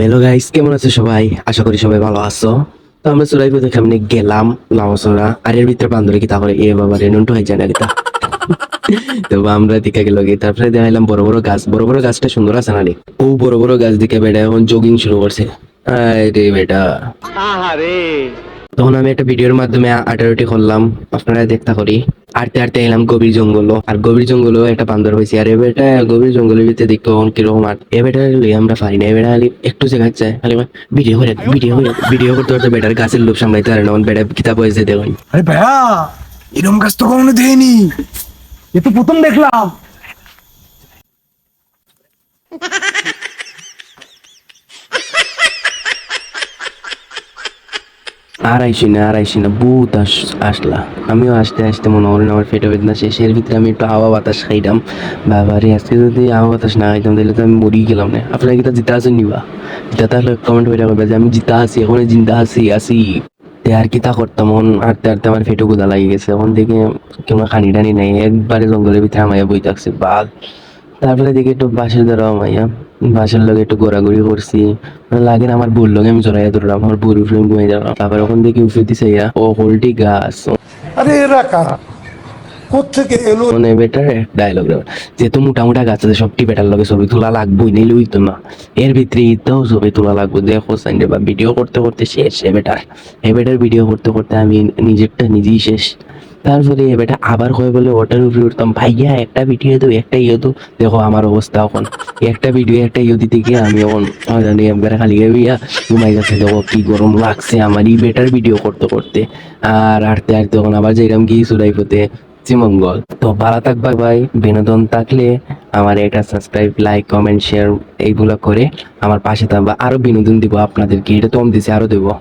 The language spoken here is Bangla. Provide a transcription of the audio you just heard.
হ্যালো গাইস, কেমন আছে সবাই? আশা করি সবাই ভালো আছো। তো আমরা চুরাইবো দেখে আমি গেলাম লাউসরা আর এর ভিতরে বান্দরে কি তারপরে এ বাবা রেনুন্টু হয়ে যায় না কিতা। তো আমরা দিকে গেল গিয়ে তারপরে দেখাইলাম বড় বড় গাছ, বড় বড় গাছটা সুন্দর আছে না রে। ও বড় বড় গাছ দিকে বেটা এখন জগিং শুরু করছে। আরে বেটা, তখন আমি একটা ভিডিওর মাধ্যমে 18টি করলাম, আপনারা দেখতে করি। আরতে আরতে এলাম গভীর জঙ্গল, আর গভীর জঙ্গলও একটা বান্দর হয়েছে। আর এবারটা গভীর জঙ্গলের ভিতরে দেখো কিরকম। আর এবারটা লই আমরা পারি না, এবার খালি একটু জায়গা চাই খালি ভিডিও করে ভিডিও করতে করতে বেটার গাছের লোভ সামলাইতে পারে না, বেটা কিতাব হয়েছে দেখুন। আরে ভাইয়া, এরকম গাছ তো কখনো দেখিনি, এ তো প্রথম দেখলাম। আর আইসি না বহুত আসলা। আমিও আসতে আসতে মনে করেন আমার পেটে বেদনা শেষ। এর ভিতরে আমি একটু হাওয়া বাতাস খাইলাম। বাবারে, আজকে যদি হাওয়া বাতাস না খাইতাম তাহলে তো আমি মরি গেলাম না। আপনারা কি তা জিতা আছেন নিবা? জিতা তাহলে কমেন্ট করে রাখবে যে আমি জিতা আছি, এখন জিন্দা আছি। তে আর কি তা করতাম, এখন আটতে আটতে আমার পেটে গুদা লাগে গেছে। এখন দেখে কোনো খানি টানি নাই, একবারে জঙ্গলের ভিতরে আমায় বই থাকছে বাঘ। তারপরে দেখি একটু বাসের দ্বারা মাইয়া বাসের লগে একটু ঘোরাঘুরি করছি। মানে লাগে না আমার বউর লগে আমি জড়াইয়া ধরলাম, আমার বউর উপরে ঘুমাই গেলাম। তারপর ওখান থেকে উঠে দিছে ও হোল্টি গাছ। আরে এরা কারা, কোত্থেকে এলো? মানে বেটার ডায়লগ যেহেতু মোটামুটা গাছ আছে, সবটি বেটার লগে ছবি তোলা লাগবোই, নিলে হইতো না। এর ভিতরে ইতাও ছবি তোলা লাগবো, দেখো সাইন্ডে বা ভিডিও করতে করতে শেষ। এ বেটার ভিডিও করতে করতে আমি নিজেরটা নিজেই শেষ। তারপরে এবারটা আবার কয়ে বলে ওটার উপরে উঠতাম, ভাইয়া একটা ভিডিও দো, একটা ইয়ে দো। দেখো আমার অবস্থা এখন, একটা ভিডিও একটা ইয়ে দিতে গিয়ে আমি এখন জানি একবারে খালি গিয়া ঘুমাই যাচ্ছে। দেখো কি গরম লাগছে আমার এই বেটার ভিডিও করতে করতে। আর আটতে আটতে তখন আবার যাইলাম গিয়ে চুলাই পথে শ্রীমঙ্গল। তো ভালো থাকবা ভাই, বিনোদন থাকলে আমার এটা সাবস্ক্রাইব, লাইক, কমেন্ট, শেয়ার এইগুলো করে আমার পাশে থাকবা। আরো বিনোদন দিব আপনাদেরকে, এটা তো আমি দিছি, আরো দেবো।